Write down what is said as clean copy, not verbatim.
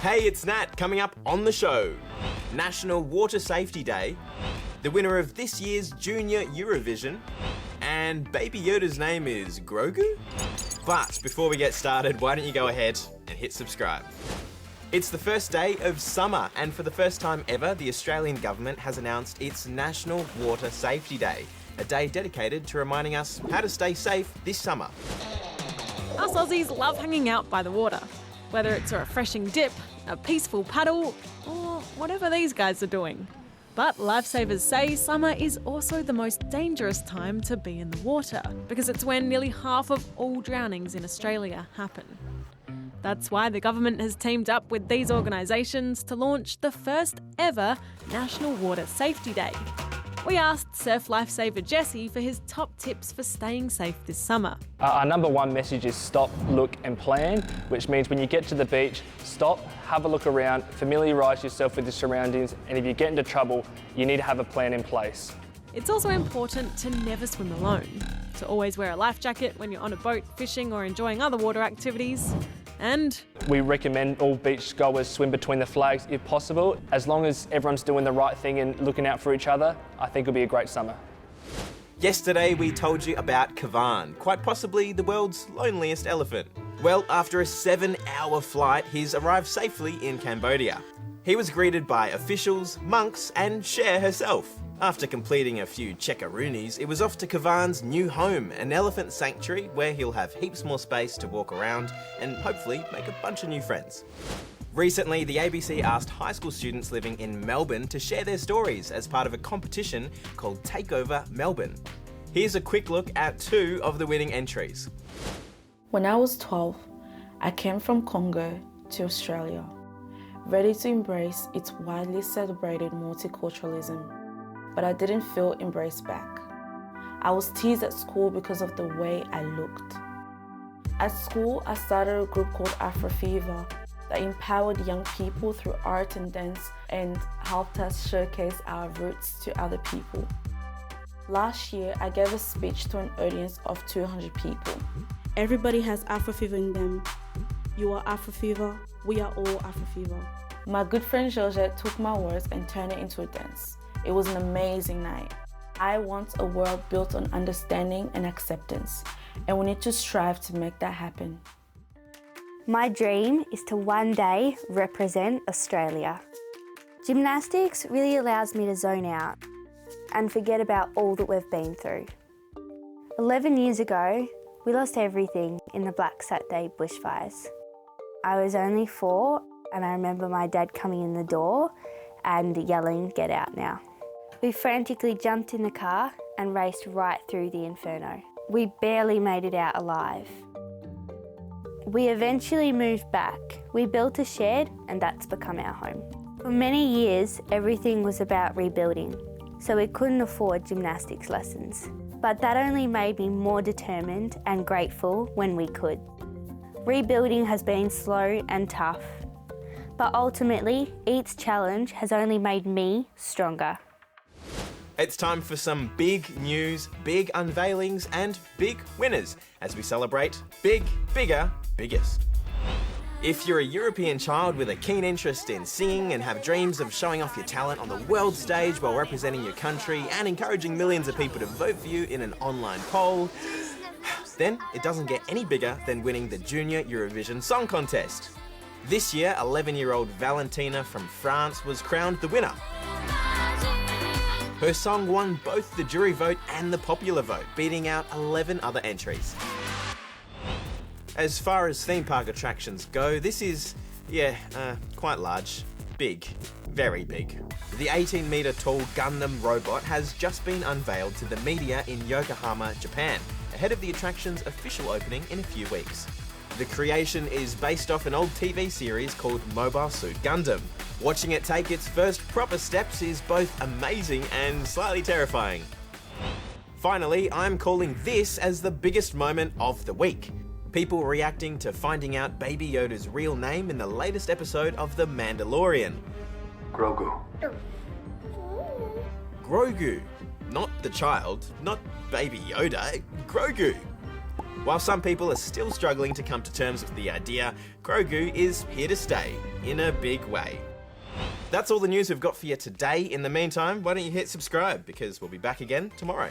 Hey, it's Nat, coming up on the show. National Water Safety Day, the winner of this year's Junior Eurovision, and Baby Yoda's name is Grogu? But before we get started, why don't you go ahead and hit subscribe. It's the first day of summer, and for the first time ever, the Australian government has announced its National Water Safety Day, a day dedicated to reminding us how to stay safe this summer. Us Aussies love hanging out by the water, whether it's a refreshing dip, a peaceful paddle, or whatever these guys are doing. But Lifesavers say summer is also the most dangerous time to be in the water, because it's when nearly half of all drownings in Australia happen. That's why the government has teamed up with these organisations to launch the first ever National Water Safety Day. We asked Surf Lifesaver Jesse for his top tips for staying safe this summer. Our number one message is stop, look and plan, which means when you get to the beach, stop, have a look around, familiarise yourself with the surroundings, and if you get into trouble, you need to have a plan in place. It's also important to never swim alone, to always wear a life jacket when you're on a boat, fishing or enjoying other water activities, and we recommend all beach goers swim between the flags if possible. As long as everyone's doing the right thing and looking out for each other, I think it'll be a great summer. Yesterday we told you about Kavan, quite possibly the world's loneliest elephant. Well, after a 7-hour flight, he's arrived safely in Cambodia. He was greeted by officials, monks and Cher herself. After completing a few checkaroonies, it was off to Kavan's new home, an elephant sanctuary where he'll have heaps more space to walk around and hopefully make a bunch of new friends. Recently, the ABC asked high school students living in Melbourne to share their stories as part of a competition called Takeover Melbourne. Here's a quick look at 2 of the winning entries. When I was 12, I came from Congo to Australia, ready to embrace its widely celebrated multiculturalism. But I didn't feel embraced back. I was teased at school because of the way I looked. At school, I started a group called Afro Fever that empowered young people through art and dance and helped us showcase our roots to other people. Last year, I gave a speech to an audience of 200 people. Everybody has Afro Fever in them. You are Afro Fever, we are all Afro Fever. My good friend Georgette took my words and turned it into a dance. It was an amazing night. I want a world built on understanding and acceptance, and we need to strive to make that happen. My dream is to one day represent Australia. Gymnastics really allows me to zone out and forget about all that we've been through. 11 years ago, we lost everything in the Black Saturday bushfires. I was only 4, and I remember my dad coming in the door and yelling, "Get out now." We frantically jumped in the car and raced right through the inferno. We barely made it out alive. We eventually moved back. We built a shed and that's become our home. For many years, everything was about rebuilding, so we couldn't afford gymnastics lessons. But that only made me more determined and grateful when we could. Rebuilding has been slow and tough, but ultimately, each challenge has only made me stronger. It's time for some big news, big unveilings and big winners as we celebrate big, bigger, biggest. If you're a European child with a keen interest in singing and have dreams of showing off your talent on the world stage while representing your country and encouraging millions of people to vote for you in an online poll, then it doesn't get any bigger than winning the Junior Eurovision Song Contest. This year, 11-year-old Valentina from France was crowned the winner. Her song won both the jury vote and the popular vote, beating out 11 other entries. As far as theme park attractions go, this is, quite large. Big. Very big. The 18-metre tall Gundam Robot has just been unveiled to the media in Yokohama, Japan, ahead of the attraction's official opening in a few weeks. The creation is based off an old TV series called Mobile Suit Gundam. Watching it take its first proper steps is both amazing and slightly terrifying. Finally, I'm calling this as the biggest moment of the week. People reacting to finding out Baby Yoda's real name in the latest episode of The Mandalorian. Grogu. Grogu. Not the child, not Baby Yoda, Grogu. While some people are still struggling to come to terms with the idea, Grogu is here to stay, in a big way. That's all the news we've got for you today. In the meantime, why don't you hit subscribe, because we'll be back again tomorrow.